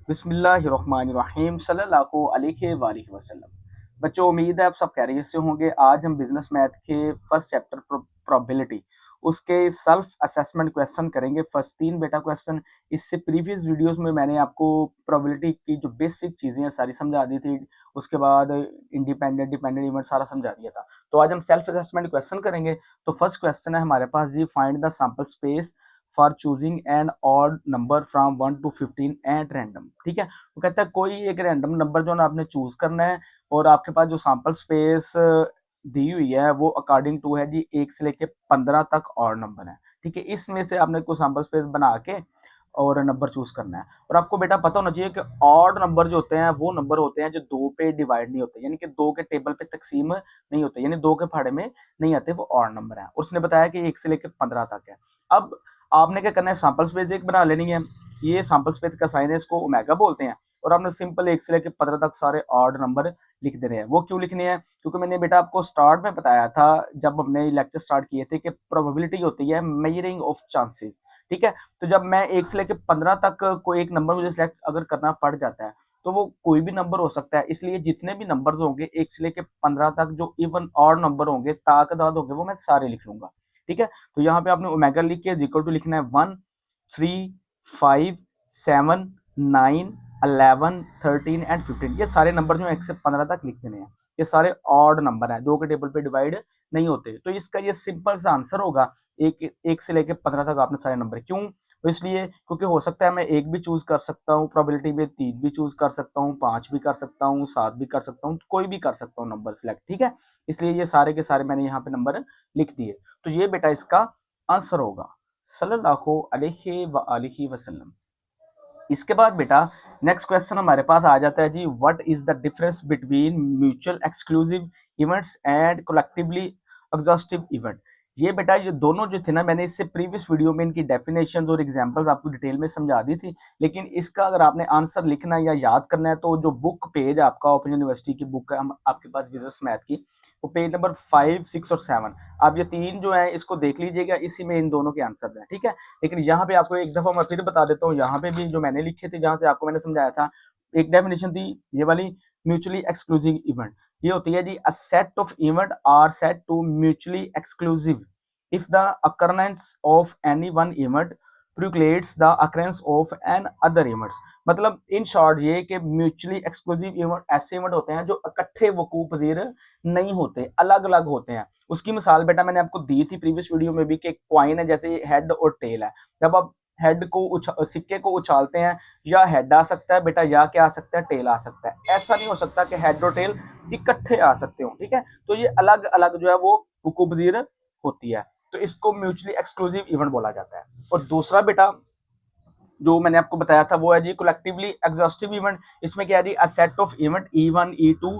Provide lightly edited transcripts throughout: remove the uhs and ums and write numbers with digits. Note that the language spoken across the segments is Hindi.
बिस्मिल्लाहिर्रहमानिर्रहीम सल्लल्लाहु अलैहि वसल्लम। बच्चों, उम्मीद है आप सब खैरियत से होंगे। आज हम बिजनेस मैथ के फर्स्ट चैप्टर प्रोबेबिलिटी उसके सेल्फ असेसमेंट क्वेश्चन करेंगे। फर्स्ट 3 बेटा क्वेश्चन, इससे प्रीवियस वीडियोस में मैंने आपको प्रोबेबिलिटी की जो बेसिक चीज़ें हैं सारी समझा दी थी। उसके बाद इंडिपेंडेंट डिपेंडेंट इवेंट सारा समझा दिया था। तो आज हम सेल्फ असेसमेंट क्वेश्चन करेंगे। तो फर्स्ट क्वेश्चन है हमारे पास जी, find the sample space for choosing an odd number from 1 to 15 at random. ठीक है, वो कहता है कोई एक रैंडम नंबर जो ना आपने चूज करना है और आपके पास जो सैंपल स्पेस दी हुई है वो अकॉर्डिंग टू है जी 1 से लेके 15 तक और नंबर है। ठीक है, इसमें से आपने कोई सैंपल स्पेस बना के और नंबर चूज करना है। और आपको बेटा पता होना चाहिए कि ऑड नंबर जो होते हैं वो नंबर होते हैं जो 2 पे डिवाइड नहीं होते, यानी कि 2 के टेबल पे तकसीम नहीं होते, यानी 2 के फाड़े में नहीं आते, वो ऑड नंबर है। उसने बताया कि 1 से लेके 15 तक है। अब आपने क्या करना है, सैंपल स्पेस एक बना लेनी है। ये सैंपल स्पेस का साइन है, इसको ओमेगा बोलते हैं। और आपने सिंपल 1 से लेकर 15 तक सारे ऑड नंबर लिख देने हैं। वो क्यों लिखने हैं? क्योंकि मैंने बेटा आपको स्टार्ट में बताया था, जब हमने लेक्चर स्टार्ट किए थे, कि प्रोबेबिलिटी होती है मेजरिंग ऑफ चांसेस। ठीक है, तो जब मैं 1 से लेकर 15 तक कोई एक नंबर मुझे सिलेक्ट अगर करना पड़ जाता है तो वो कोई भी नंबर हो सकता है। इसलिए जितने भी नंबर्स होंगे 1 से लेकर 15 तक, जो इवन ऑड नंबर होंगे, ताकदाद होंगे, वो मैं सारे लिख लूंगा। ठीक है, तो यहाँ पे आपने ओमेगा लिख के इक्वल टू लिखना है 1, 3, 5, 7, 9, 11, 13 एंड 15। ये सारे नंबर जो 1 से 15 तक लिख देने हैं। ये सारे ऑड नंबर हैं, 2 के टेबल पे डिवाइड नहीं होते। तो इसका ये सिंपल सा आंसर होगा, एक से लेके 15 तक आपने सारे नंबर। क्यों? तो इसलिए क्योंकि हो सकता है मैं 1 भी चूज कर सकता हूँ प्रोबेबिलिटी में, 3 भी चूज कर सकता हूँ, 5 भी कर सकता हूँ, 7 भी कर सकता हूँ, कोई भी कर सकता हूँ नंबर सिलेक्ट। ठीक है, इसलिए ये सारे के सारे मैंने यहाँ पे नंबर लिख दिए। तो ये बेटा इसका आंसर होगा सल्लल्लाहु अलैहि वसल्लम। इसके बाद बेटा नेक्स्ट क्वेश्चन हमारे पास आ जाता है जी, what is the difference between mutual exclusive events and collectively exhaustive event. ये बेटा ये दोनों जो थे ना, मैंने इससे प्रीवियस वीडियो में इनकी डेफिनेशंस और एग्जांपल्स आपको डिटेल में समझा दी थी। लेकिन इसका अगर आपने आंसर लिखना या याद करना है तो जो बुक पेज आपका ओपन यूनिवर्सिटी की बुक है हम आपके पास बिजनेस मैथ की, वो पेज नंबर 5, 6 और 7, आप ये 3 जो है इसको देख लीजिएगा। इसी में इन दोनों के आंसर है। ठीक है, लेकिन यहाँ पे आपको एक दफा मैं फिर बता देता हूँ, यहाँ पे भी जो मैंने लिखे थे, जहाँ से आपको मैंने समझाया था, एक डेफिनेशन थी ये वाली, म्यूचुअली एक्सक्लूसिव इवेंट। ये होती है जी, a set of event are said to mutually exclusive if the occurrence of any one event precludes the occurrence of an other events। मतलब इन शॉर्ट ये कि म्यूचुअली एक्सक्लूसिव इवेंट ऐसे इवेंट होते हैं जो इकट्ठे वकूफ पजीर नहीं होते, अलग अलग होते हैं। उसकी मिसाल बेटा मैंने आपको दी थी प्रीवियस वीडियो में भी, कि क्वाइन है, जैसे हेड और टेल है। जब आप हेड को सिक्के को उछालते हैं, या हेड आ सकता है बेटा, या क्या आ सकता है, टेल आ सकता है। ऐसा नहीं हो सकता कि हेड और टेल इकट्ठे आ सकते हो। ठीक है, तो ये अलग अलग जो है वो वकूफ पजीर होती है। तो इसको म्यूचुअली एक्सक्लूसिव इवेंट बोला जाता है। और दूसरा बेटा जो मैंने आपको बताया था वो है जी कलेक्टिवली एग्जॉस्टिव इवेंट। इसमें क्या है जी, a set of event E1, E2,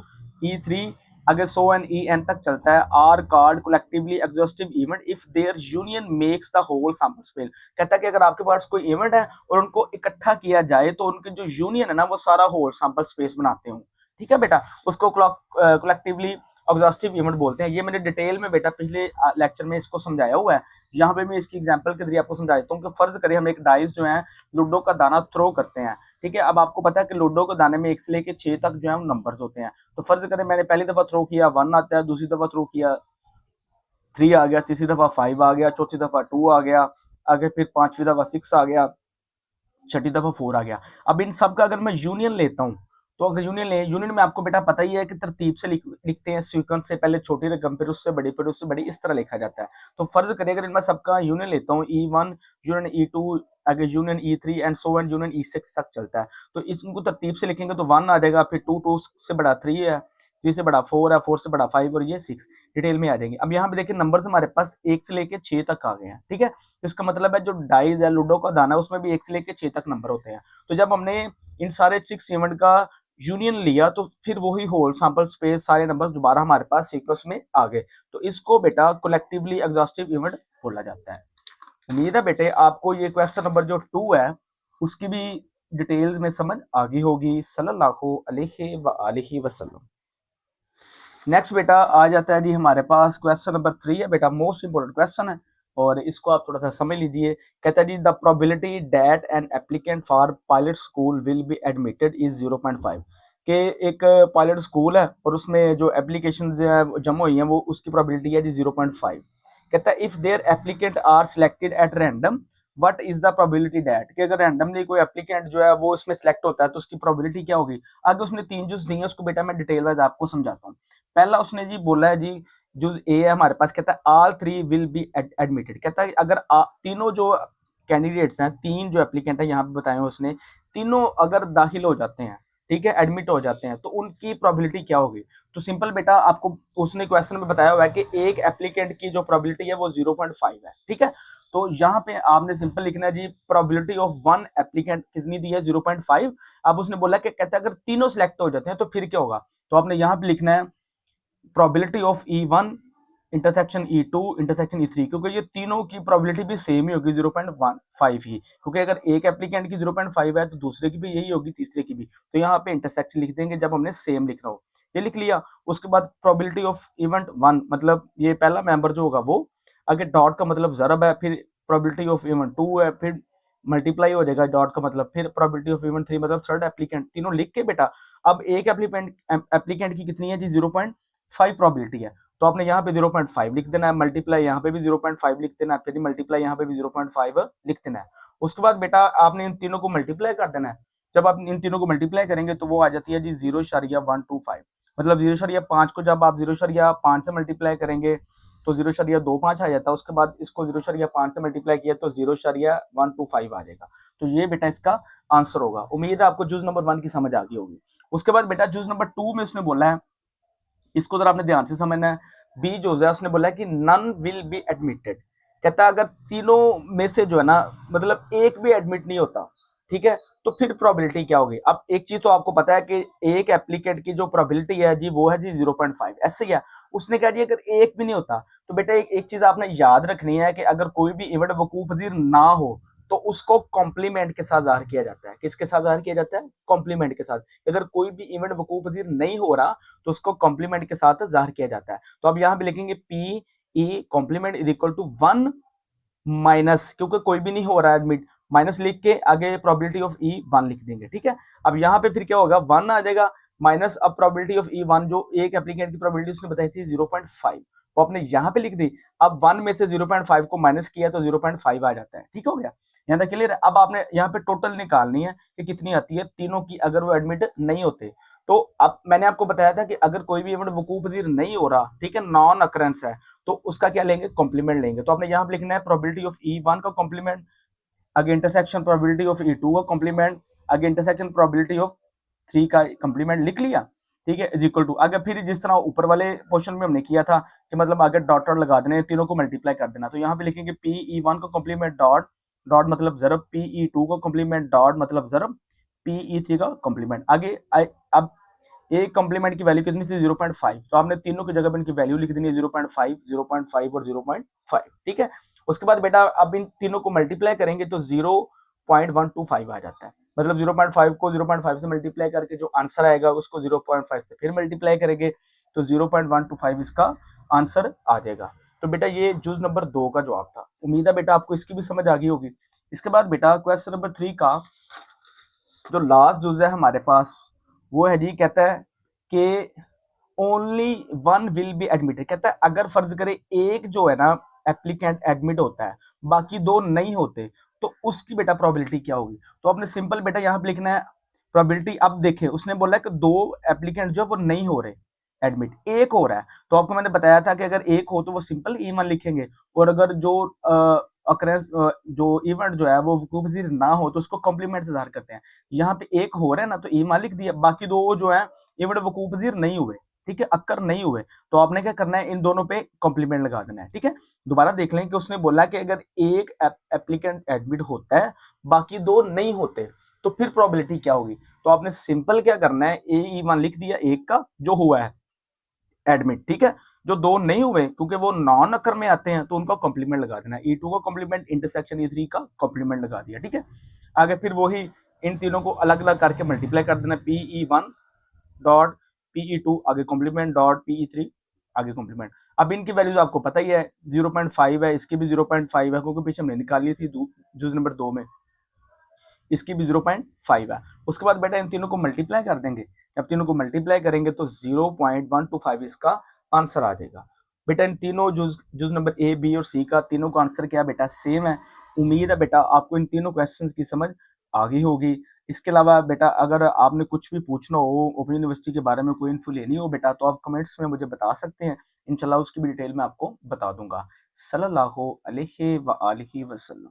E3 आगे सो एंड En तक चलता है, are called collectively exhaustive event if their union makes the whole sample space. कहता है कि अगर आपके पास कोई इवेंट है और उनको इकट्ठा किया जाए तो उनके जो यूनियन है ना वो सारा होल सैंपल स्पेस बनाते हो। ठीक है बेटा, उसको कलेक्टिवली एग्जॉस्टिव इवेंट बोलते हैं। ये मैंने डिटेल में बेटा पिछले लेक्चर में इसको समझाया हुआ है। यहाँ पे मैं इसकी एग्जांपल के जरिए आपको समझा देता हूँ कि फर्ज करें हम एक डाइस जो है लूडो का दाना थ्रो करते हैं। ठीक है, अब आपको पता है कि लूडो के दाने में 1 से लेके 6 तक जो है नंबर्स होते हैं। तो फर्ज करें मैंने पहली दफा थ्रो किया 1 आता है, दूसरी दफा थ्रो किया 3 आ गया, तीसरी दफा 5 आ गया, चौथी दफा 2 आ गया, आगे फिर पांचवी दफा 6 आ गया, छठी दफा 4 आ गया। अब इन सब का अगर मैं यूनियन लेता हूँ, तो अगर यूनियन में आपको बेटा पता ही है कि तरतीब से लिखते हैं, सीक्वेंस से पहले छोटी रकम, फिर उससे बड़ी, फिर उससे बड़ी, इस तरह लिखा जाता है। तो फर्ज करिए अगर इनमें सबका यूनियन लेता हूँ, E1 यूनियन E2 आगे union E3 and so and union E6 तक चलता है। तो इनको तरतीब से लिखेंगे तो 1 आ जाएगा, फिर 2 से बड़ा 3 है, 3 से बड़ा 4 है, 4 से बड़ा 5 और ये 6 डिटेल में आ जाएंगे। अब यहाँ पे देखिए नंबर्स हमारे पास 1 से लेके 6 तक आ गए हैं। ठीक है, इसका मतलब है जो डाइज है लूडो का दाना उसमें भी 1 से लेके 6 तक नंबर होते हैं। तो जब हमने इन सारे 6 इवेंट का यूनियन लिया तो फिर वही होल सैंपल स्पेस सारे नंबर्स दोबारा हमारे पास सीक्वेंस में आ गए। तो इसको बेटा कलेक्टिवली एग्जॉस्टिव इवेंट बोला जाता है। उम्मीद है बेटे आपको ये क्वेश्चन नंबर जो 2 है उसकी भी डिटेल में समझ आ गई होगी सल्लल्लाहु अलैहि वसल्लम। नेक्स्ट बेटा आ जाता है जी हमारे पास क्वेश्चन नंबर 3 है बेटा, मोस्ट इंपोर्टेंट क्वेश्चन है। और इसको आप थोड़ा सा समझ लीजिए। कहता है जी the probability that an applicant for pilot school will be admitted is 0.5 के एक पायलट स्कूल है और उसमें जो एप्लीकेशन जमा हुई हैं वो उसकी प्रोबेबिलिटी है जी 0.5। कहता है if there applicant are selected at random what is the probability that कि अगर रैंडमली कोई एप्लीकेंट जो है वो इसमें सिलेक्ट होता है तो उसकी प्रोबेबिलिटी क्या होगी। आगे उसने 3 जूस दी है, उसको बेटा मैं डिटेल वाइज आपको समझाता हूँ। पहला उसने जी बोला है जी जो ए है हमारे पास, कहता है all three will be admitted. कहता है अगर तीनों जो कैंडिडेट्स हैं, तीन जो एप्लीकेंट है यहाँ पे बताए उसने, तीनों अगर दाखिल हो जाते हैं, ठीक है, एडमिट हो जाते हैं, तो उनकी प्रोबेबिलिटी क्या होगी। तो सिंपल बेटा आपको उसने क्वेश्चन में बताया हुआ है कि एक एप्लीकेंट की जो प्रोबेबिलिटी है वो 0.5 है, ठीक है। तो यहाँ पे आपने सिंपल लिखना है जी प्रोबेबिलिटी ऑफ वन एप्लीकेंट कितनी दी है 0.5। अब उसने बोला कि कहता है अगर तीनों सिलेक्ट हो जाते हैं तो फिर क्या होगा। तो आपने यहाँ पे लिखना है probability of E1 intersection E2 intersection E3, क्योंकि ये तीनों की प्रोबेबिलिटी भी सेम ही होगी 0.15 ही, क्योंकि अगर एक एप्लीकेंट की 0.5 है तो दूसरे की भी यही होगी, तीसरे की भी। तो यहाँ पे इंटरसेक्शन लिख देंगे जब हमने सेम लिखना हो। ये लिख लिया। उसके बाद प्रोबेबिलिटी ऑफ इवेंट 1 मतलब ये पहला मेंबर जो होगा वो, आगे डॉट का मतलब जरब है, फिर प्रोबेबिलिटी ऑफ इवेंट 2 है, फिर मल्टीप्लाई हो जाएगा डॉट का मतलब, फिर प्रोबेबिलिटी ऑफ इवेंट 3 मतलब थर्ड एप्लीकेंट। तीनों लिख के बेटा अब एक एप्लीकेंट की कितनी है जी 0.5 प्रोबेबिलिटी है, तो आपने यहाँ पे 0.5 लिख देना है, मल्टीप्लाई यहाँ पे भी 0.5 लिख देना है, फिर मल्टीप्लाई यहाँ पे भी 0.5 लिख देना है। उसके बाद बेटा आपने इन तीनों को मल्टीप्लाई कर देना है। जब आप इन तीनों को मल्टीप्लाई करेंगे तो वो आ जाती है जी 0.125, मतलब 0.5 को जब आप 0.5 से मल्टीप्लाई करेंगे तो 0.25 आ जाता है। उसके बाद इसको 0.5 से मल्टीप्लाई किया तो 0.125 आ जाएगा। तो ये बेटा इसका आंसर होगा। उम्मीद है आपको जूस नंबर 1 की समझ आ गई होगी। उसके बाद बेटा जूस नंबर 2 में उसने बोला है, इसको जरा आपने ध्यान से समझना है। बी जो है उसने बोला है कि नन विल बी एडमिटेड। कहता है अगर तीनों में से जो है ना मतलब एक भी एडमिट नहीं होता, ठीक है, तो फिर प्रोबेबिलिटी क्या होगी। अब एक चीज तो आपको पता है कि एक एप्लीकेंट की जो प्रोबेबिलिटी है जी वो है जी 0.5, ऐसे ही है। उसने कहा जी अगर एक भी नहीं होता तो बेटा एक चीज आपने याद रखनी है कि अगर कोई भी इवेंट वकूफ पजीर ना हो तो उसको कॉम्प्लीमेंट के साथ जाहिर किया जाता है। किसके साथ जाहिर किया जाता है, कॉम्प्लीमेंट के साथ। अगर कोई भी इवेंट वकूफ पजीर नहीं हो रहा तो उसको कॉम्प्लीमेंट के साथ जाहिर किया जाता है। तो अब यहाँ पे लिखेंगे P E complement is equal to 1 minus, क्योंकि कोई भी नहीं हो रहा है एडमिट, माइनस लिख के आगे प्रोबेबिलिटी ऑफ ई 1 लिख देंगे, ठीक है। अब यहाँ पे फिर क्या होगा 1 आ जाएगा माइनस, अब प्रोबेबिलिटी ऑफ E1 जो एक एप्लीकेंट की प्रोबेबिलिटी उसने बताई थी 0.5 वो आपने यहाँ पे लिख दी। अब 1 में से 0.5 को माइनस किया तो 0.5 आ जाता है, ठीक हो गया। यहाँ तक क्लियर है। अब आपने यहाँ पे टोटल निकालनी है कि कितनी आती है तीनों की अगर वो एडमिट नहीं होते। तो अब मैंने आपको बताया था कि अगर कोई भी इवेंट वकूफ पजीर नहीं हो रहा, ठीक है, नॉन अकरेंस है, तो उसका क्या लेंगे, कॉम्प्लीमेंट लेंगे। तो आपने यहाँ पे लिखना है प्रोबेबिलिटी ऑफ E1 का कॉम्प्लीमेंट, आगे इंटरसेक्शन प्रोबेबिलिटी ऑफ E2 का कॉम्प्लीमेंट, आगे इंटरसेक्शन प्रोबेबिलिटी ऑफ 3 का कॉम्प्लीमेंट लिख लिया, ठीक है, इज इक्वल टू आगे फिर जिस तरह ऊपर वाले क्वेश्चन में हमने किया था कि मतलब आगे डॉट डॉट लगा देने, तीनों को मल्टीप्लाई कर देना। तो यहाँ पे लिखेंगे PE1 का कॉम्प्लीमेंट डॉट डॉट मतलब जरब, PE2 का कॉम्प्लीमेंट डॉट मतलब जरब, PE3 का कॉम्प्लीमेंट। आगे अब एक कॉम्प्लीमेंट की वैल्यू कितनी थी 0.5, तो आपने तीनों की जगह पे इनकी वैल्यू लिख देनी है 0.5 0.5 और 0.5, ठीक है। उसके बाद बेटा अब इन तीनों को मल्टीप्लाई करेंगे तो 0.125 आ जाता है, मतलब 0.5 को 0.5 से मल्टीप्लाई करके जो आंसर आएगा उसको 0.5 से फिर मल्टीप्लाई करेंगे तो 0.125 इसका आंसर आ जाएगा। तो बेटा ये जूस नंबर 2 का जवाब था। उम्मीद है बेटा आपको इसकी भी समझ आ गई होगी। इसके बाद बेटा क्वेश्चन नंबर 3 का जो लास्ट जूस है हमारे पास वो है जी, कहता है कि only one will be admitted. कहता है अगर फर्ज करे एक जो है ना एप्लीकेंट एडमिट होता है, बाकी दो नहीं होते, तो उसकी बेटा प्रोबेबिलिटी क्या होगी। तो आपने सिंपल बेटा यहाँ पे लिखना है प्रोबेबिलिटी। अब देखें उसने बोला कि दो एप्लीकेंट जो वो नहीं हो रहे एडमिट, एक हो रहा है। तो आपको मैंने बताया था कि अगर एक हो तो वो सिंपल E1 लिखेंगे, और अगर जो अकरेंस जो इवेंट जो है वो वकूफ पजीर ना हो तो उसको कॉम्प्लीमेंट से ज़ाहिर करते हैं। यहाँ पे एक हो रहा है ना तो E1 लिख दिया, बाकी दो जो है इवेंट वकूफ पजीर नहीं हुए, ठीक है, अक्कर नहीं हुए, तो आपने क्या करना है इन दोनों पे कॉम्प्लीमेंट लगा देना है, ठीक है। दोबारा देख लें कि उसने बोला कि अगर एक एप्लीकेंट एडमिट होता है बाकी दो नहीं होते तो फिर प्रोबेबिलिटी क्या होगी। तो आपने सिंपल क्या करना है E1 लिख दिया एक का जो हुआ है एडमिट, ठीक है। जो दो नहीं हुए क्योंकि वो नॉन अकर में आते हैं तो उनका कॉम्प्लीमेंट लगा देना है। E2 का कॉम्प्लीमेंट इंटरसेक्शन E3 का कॉम्प्लीमेंट लगा दिया, ठीक है। आगे फिर वही इन तीनों को अलग अलग करके मल्टीप्लाई कर देना, PE1 डॉट PE2 आगे कॉम्प्लीमेंट डॉट PE3 आगे कॉम्प्लीमेंट। अब इनकी वैल्यूज आपको पता ही है, 0.5 है, इसकी भी 0.5 है, क्योंकि पीछे हमने निकाली थी जूज नंबर 2 में, इसकी भी 0.5 है। उसके बाद बेटा इन तीनों को मल्टीप्लाई कर देंगे, जब तीनों को मल्टीप्लाई करेंगे तो 0.125 इसका आंसर आ जाएगा। बेटा इन तीनों जूज नंबर ए, बी और सी का तीनों का आंसर क्या बेटा सेम है। उम्मीद है बेटा आपको इन तीनों क्वेश्चंस की समझ आ गई होगी। इसके अलावा बेटा अगर आपने कुछ भी पूछना हो, ओपन यूनिवर्सिटी के बारे में कोई इन्फो लेनी हो बेटा, तो आप कमेंट्स में मुझे बता सकते हैं, इंशाल्लाह उसकी भी डिटेल में आपको बता दूंगा। सल्लल्लाहु अलैहि व आलिहि वसल्लम।